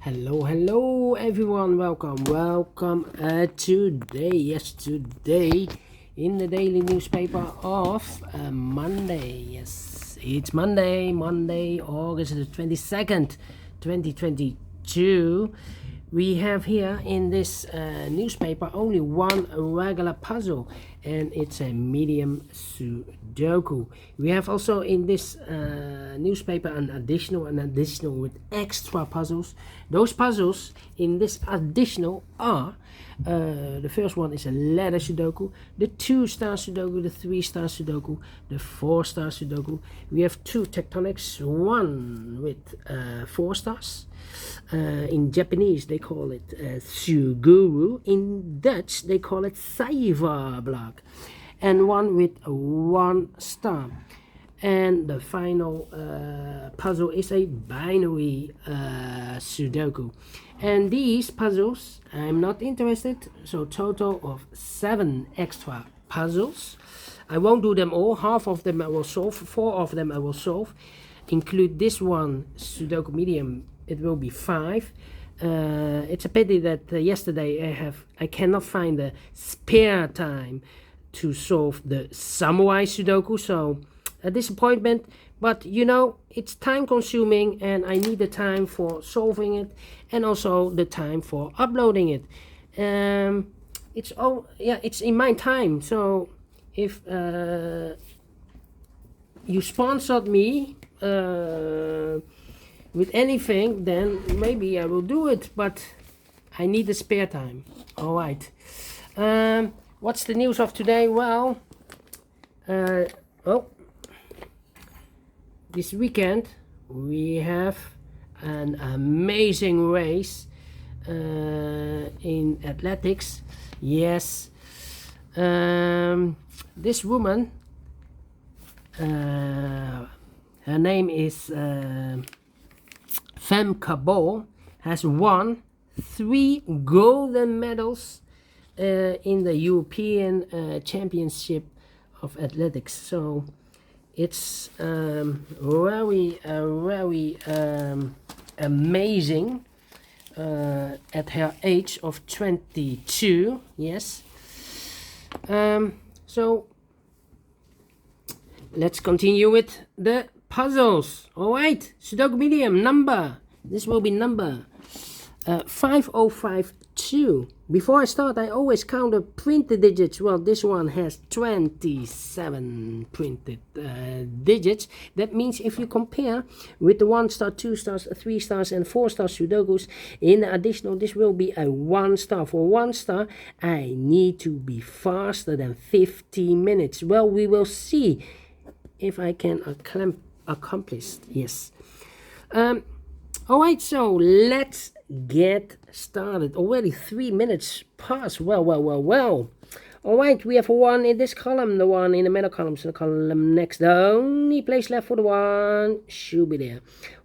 Hello everyone, welcome today in the daily newspaper of Monday. Yes, it's Monday, August the 22nd, 2022. We have here in this newspaper only one regular puzzle, and it's a medium Sudoku. We have also in this newspaper an additional with extra puzzles. Those puzzles in this additional are the first one is a letter Sudoku, the 2-star Sudoku, the 3-star Sudoku, the 4-star Sudoku. We have two tectonics, one with 4 stars. In Japanese they call it Suguru. In Dutch they call it Cyberblock, and one with 1 star. And the final puzzle is a binary Sudoku. And these puzzles I'm not interested, so total of 7 extra puzzles. I won't do them all. Half of them I will solve, 4 of them I will solve. Include this one, Sudoku Medium, it will be 5. It's a pity that yesterday I cannot find the spare time to solve the Samurai Sudoku, so a disappointment. But you know, it's time consuming and I need the time for solving it and also the time for uploading it. It's in my time, so if you sponsored me with anything, then maybe I will do it, but I need the spare time. All right. What's the news of today? Well, this weekend we have an amazing race in athletics. Yes, this woman, her name is Femme Cabot, has won 3 golden medals in the European Championship of Athletics. So it's very amazing at her age of 22. Yes. So let's continue with the puzzles. All right, Sudoku Medium number. This will be number 5052. Before I start, I always count the printed digits. Well, this one has 27 printed digits. That means if you compare with the 1 star, 2 stars, 3 stars, and 4 star Sudokus, in the additional, this will be a 1 star. For 1 star, I need to be faster than 15 minutes. Well, we will see if I can accomplish. Yes. All right, so let's get started. Already 3 minutes past. Well. All right, we have one in this column, the one in the middle column, so the column next. The only place left for the one should be there.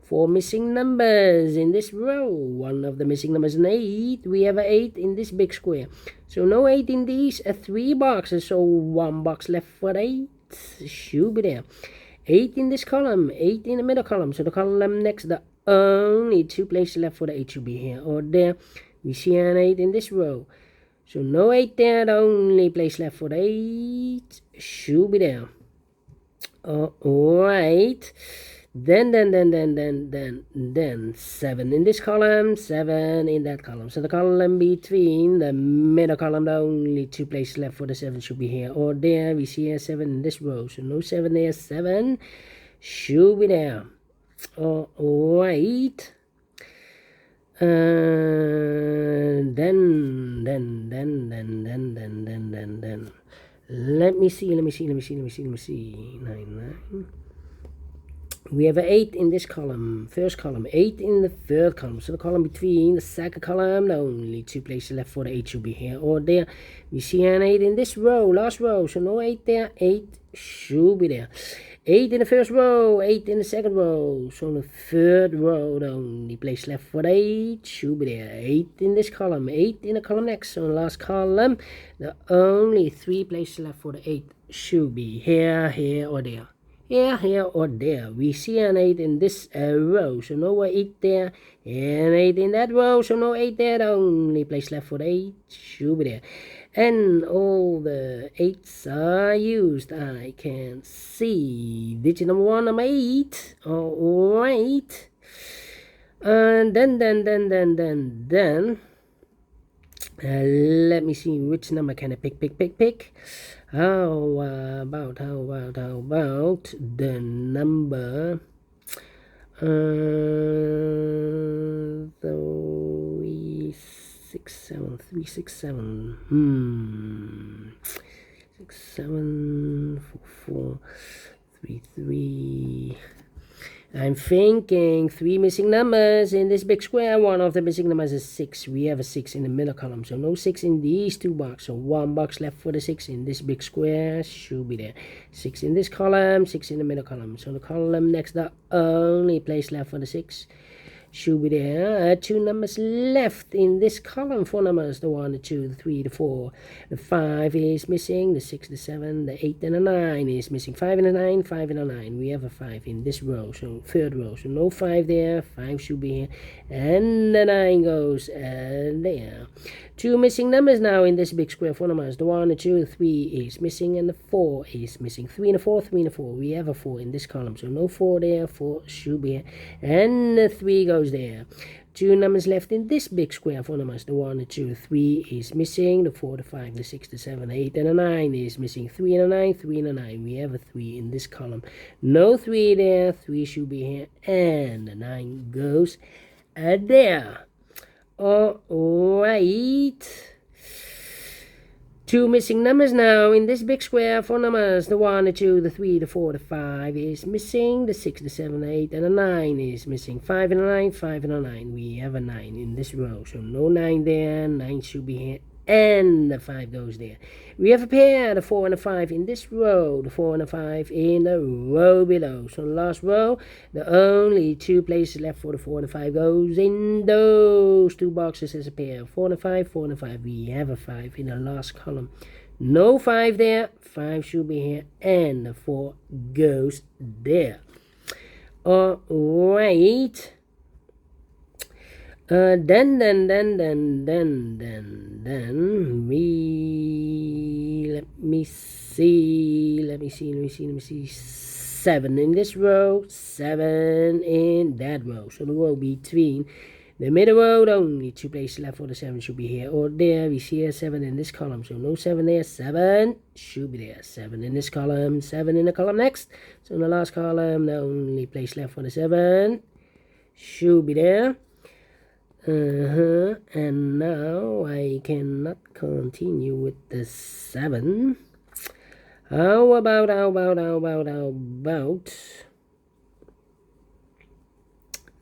4 missing numbers in this row. One of the missing numbers is an 8. We have an 8 in this big square. So no 8 in these 3 boxes, so 1 box left for the 8 should be there. 8 in this column, 8 in the middle column, so the column next, the only 2 places left for the 8 should be here or there. We see an 8 in this row, so no 8 there. The only place left for the 8 should be there. Alright, then 7 in this column, 7 in that column, so the column between the middle column, the only 2 places left for the 7 should be here or there. We see a 7 in this row, so no 7 there. 7 should be there. Alright, then let me see. 9. We have an 8 in this column, first column, 8 in the third column, so the column between the second column, the only 2 places left for the 8 should be here or there. We see an 8 in this row, last row, so no 8 there. 8 should be there. 8 in the first row, 8 in the second row, so the third row, the only place left for the 8 should be there. 8 in this column, 8 in the column next, so the last column, the only 3 places left for the 8 should be here or there. here or there. We see an 8 in this row, so no 8 there, and 8 in that row, so no 8 there. The only place left for the 8 should be there. And all the 8s are used. I can see digit number 1, number 8. Alright. And then let me see which number can I pick. How about the number 367 674433. I'm thinking 3 missing numbers in this big square. One of the missing numbers is 6. We have a 6 in the middle column, so no 6 in these 2 boxes. So 1 box left for the 6 in this big square should be there. 6 in this column, 6 in the middle column. So the column next, the only place left for the 6 should be there. 2 numbers left in this column. 4 numbers, the 1, the 2, the 3, the 4. The 5 is missing, the 6, the 7, the 8, and the 9 is missing. 5 and a 9, 5 and a 9. We have a 5 in this row, so third row. So no 5 there, 5 should be here. And the 9 goes there. 2 missing numbers now in this big square. 4 numbers, the 1, the 2, the 3 is missing, and the 4 is missing. 3 and a 4, 3 and a 4. We have a 4 in this column, so no 4 there, 4 should be here. And the 3 goes there. 2 numbers left in this big square. 4 numbers, the 1, the 2, the 3 is missing. The 4, the 5, the 6, the 7, the 8, and the 9 is missing. 3 and a 9, 3 and a 9. We have a 3 in this column. No 3 there, 3 should be here. And the 9 goes there. Alright. 2 missing numbers now in this big square. 4 numbers, the 1, the 2, the 3, the 4, the 5 is missing. The 6, the 7, the 8, and the 9 is missing. 5 and a 9, 5 and a 9. We have a 9 in this row, so no 9 there. 9 should be here, and the 5 goes there. We have a pair, the 4 and the 5 in this row, the 4 and the 5 in the row below. So the last row, the only 2 places left for the 4 and the 5 goes in those 2 boxes as a pair. 4 and a 5, 4 and a 5. We have a 5 in the last column. No 5 there, 5 should be here, and the 4 goes there. Alright. Then we let me see 7 in this row, 7 in that row. So the row between the middle row, the only 2 places left for the 7 should be here or there. We see a 7 in this column, so no 7 there. 7 should be there. 7 in this column, 7 in the column next. So in the last column, the only place left for the 7 should be there. And now I cannot continue with the 7. How about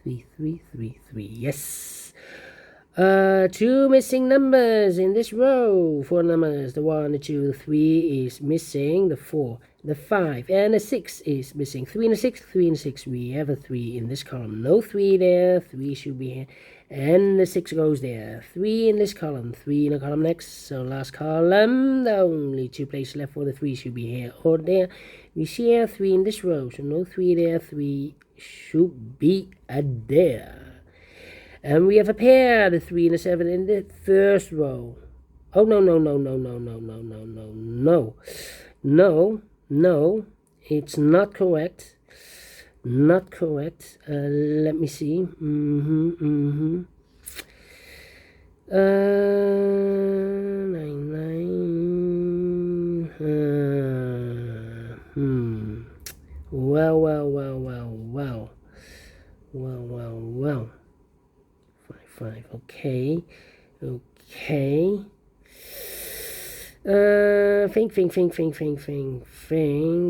3. Yes. 2 missing numbers in this row. 4 numbers, the 1, the 2, the 3 is missing. The 4, the 5, and the 6 is missing. 3 and a 6, 3 and a 6. We have a 3 in this column. No 3 there. 3 should be here. And the 6 goes there. 3 in this column, 3 in the column next. So last column, the only 2 places left for the 3 should be here or there. We see a 3 in this row, so no 3 there. 3 should be there. And we have a pair, the 3 and the 7 in the first row. Oh, no. No, it's not correct. Not correct. Let me see. 9. Well. 5. Okay. Think.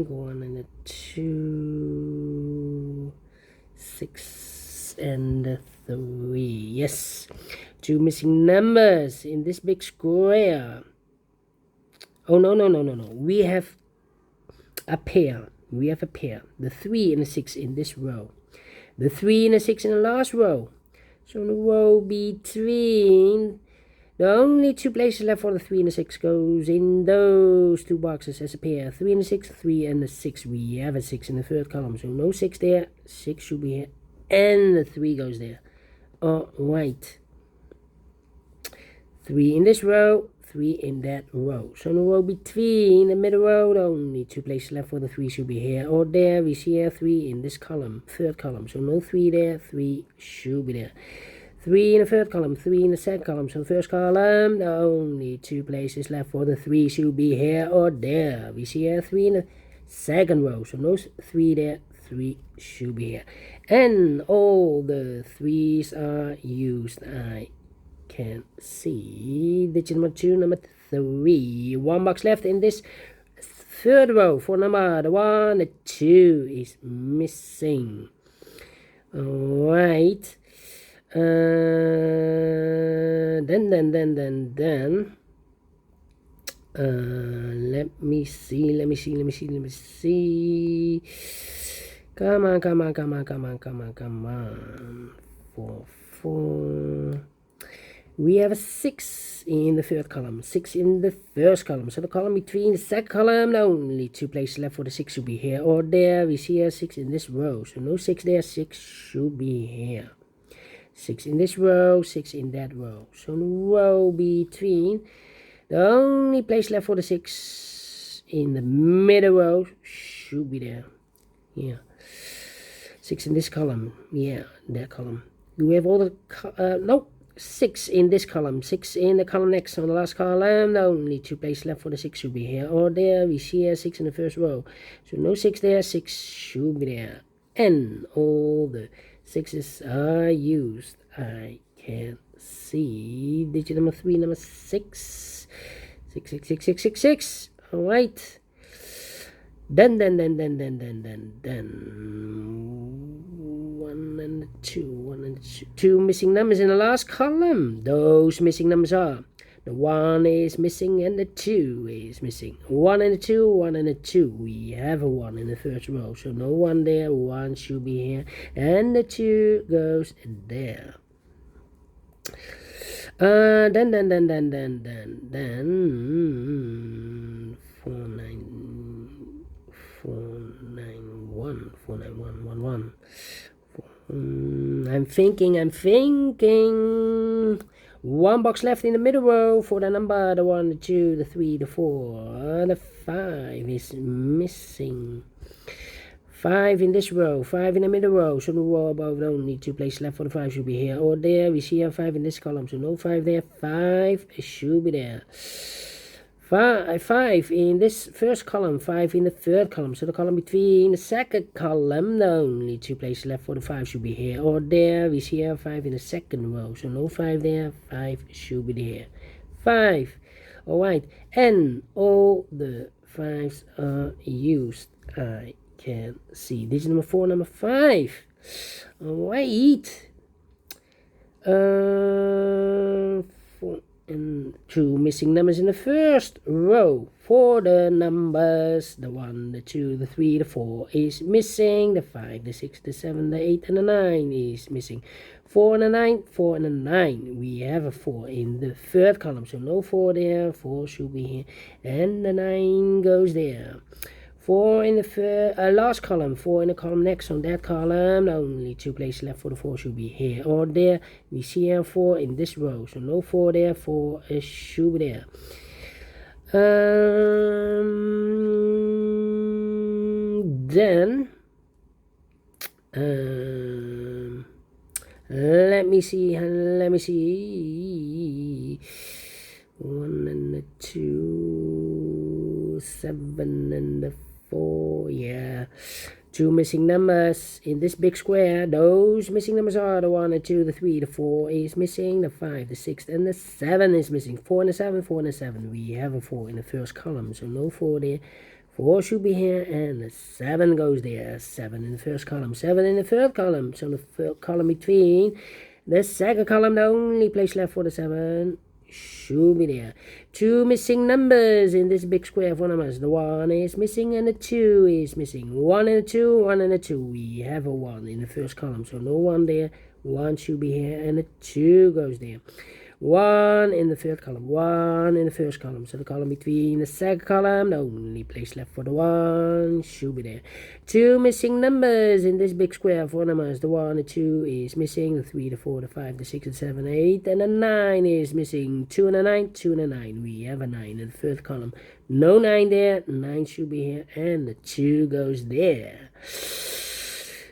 1 and a 2, 6 and a 3. Yes. 2 missing numbers in this big square. Oh, no. We have a pair. The 3 and the 6 in this row. The 3 and the 6 in the last row. So the row between The only two places left for the 3 and the 6 goes in those two boxes as a pair. 3 and the 6, 3 and the 6. We have a 6 in the third column, so no 6 there. 6 should be here, and the 3 goes there. Alright. 3 in this row, 3 in that row. So in the row between the middle row, the only two places left for the 3 should be here or there. We see here 3 in this column, third column. So no 3 there, 3 should be there. 3 in the third column, 3 in the second column. So first column, the only two places left for the 3 should be here or there. We see here 3 in the second row. So no 3 there, 3 should be here. And all the 3s are used. I can see digit number 2, number 3. One box left in this third row for number 1. The 2 is missing. Alright. Then let me see. Come on. 4. We have a 6 in the third column, 6 in the first column. So the column between the second column, the only two places left for the 6 should be here or there. We see here 6 in this row, so no 6 there, 6 should be here. 6 in this row, 6 in that row. So the row between, the only place left for the 6 in the middle row should be there. Yeah. 6 in this column. Yeah, that column. We have all the, nope. 6 in this column, 6 in the column next on the last column. The only two places left for the 6 should be here or there. We see here 6 in the first row. So no 6 there, 6 should be there. And all the 6s are used. I can see digit number 3, number 6. 6. Alright. Then 1 and 2, 2 missing numbers in the last column. Those missing numbers are the 1 is missing and the 2 is missing. 1 and the 2, 1 and the 2. We have a 1 in the first row, so no 1 there. 1 should be here, and the 2 goes there. Then 49111. I'm thinking. One box left in the middle row for the number, the 1, the 2, the 3, the 4. The 5 is missing. 5 in this row, 5 in the middle row. So the row above, the only two places left for the 5 should be here or there. We see here 5 in this column, so no 5 there. 5 should be there. 5 in this first column, 5 in the third column. So the column between the second column, the only two places left for the 5 should be here or there. We see here 5 in the second row, so no 5 there. 5 should be there. 5. Alright, and all the 5s are used. I can see digit number 4, number 5. Alright. 4 and 2 missing numbers in the first row for the numbers. The 1, the 2, the 3, the 4 is missing. The 5, the 6, the 7, the 8, and the 9 is missing. 4 and a 9, 4 and a 9. We have a 4 in the third column, so no 4 there. 4 should be here, and the 9 goes there. 4 in the last column, 4 in the column next on that column. The only two places left for the 4 should be here or there. We see here 4 in this row, so no 4 there. 4 should be there. Then let me see. 1 and the 2, 7 and the 4, yeah. 2 missing numbers in this big square. Those missing numbers are the 1, the 2, the 3, the 4 is missing. The 5, the 6, and the 7 is missing. 4 and the 7, 4 and the 7. We have a 4 in the first column, so no 4 there. 4 should be here, and the 7 goes there. 7 in the first column, 7 in the third column. So the third column between the second column, the only place left for the 7 should be there. 2 missing numbers in this big square for numbers. The 1 is missing and the 2 is missing. 1 and a 2, 1 and a 2. We have a 1 in the first column, so no 1 there. 1 should be here and the 2 goes there. 1 in the third column, 1 in the first column. So the column between the second column, the only place left for the 1 should be there. 2 missing numbers in this big square. 4 numbers, the 1, the 2 is missing, the 3, the 4, the 5, the 6, the 7, 8, and the 9 is missing. 2 and a 9, 2 and a 9. We have a 9 in the third column. No 9 there, 9 should be here, and the 2 goes there.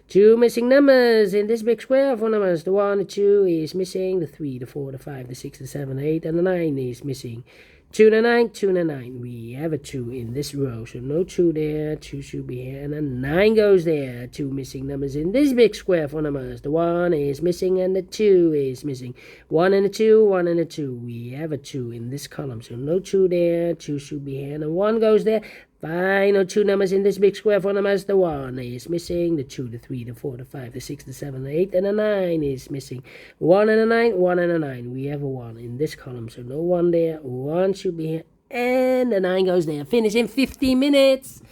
2 missing numbers in this big square. 4 numbers, the 1, the 2 is missing, the 3, the 4, the 5, the 6, the 7, 8, and the 9 is missing. 2 and a 9, 2 and a 9. We have a 2 in this row, so no 2 there, 2 should be here, and a 9 goes there. 2 missing numbers in this big square. 4 numbers, the 1 is missing, and the 2 is missing. 1 and a 2, 1 and a 2. We have a 2 in this column, so no 2 there, 2 should be here, and a 1 goes there. Final 2 numbers in this big square. 4 numbers, the 1 is missing, the 2, the 3, the 4, the 5, the 6, the 7, the 8, and the 9 is missing. 1 and a 9, 1 and a 9. We have a 1 in this column, so no 1 there, 1 should be here, and the 9 goes there. Finish in 15 minutes.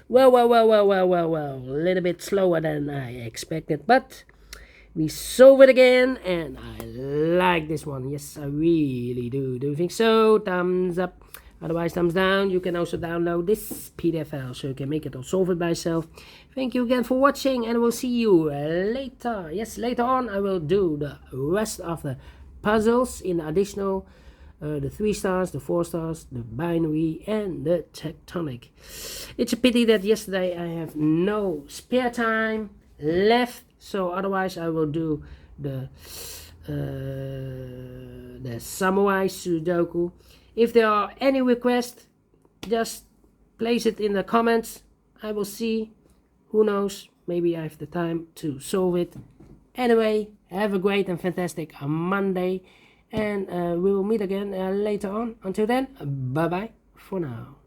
Well. A little bit slower than I expected, but we solve it again, and I like this one. Yes, I really do. Do you think so? Thumbs up. Otherwise, thumbs down. You can also download this PDF file so you can make it or solve it by yourself. Thank you again for watching, and we'll see you later. Yes, later on I will do the rest of the puzzles in additional the 3 stars, the 4 stars, the binary, and the tectonic. It's a pity that yesterday I have no spare time left, so otherwise I will do the samurai Sudoku. If there are any requests, just place it in the comments. I will see. Who knows? Maybe I have the time to solve it. Anyway, have a great and fantastic Monday. And we will meet again later on. Until then, bye-bye for now.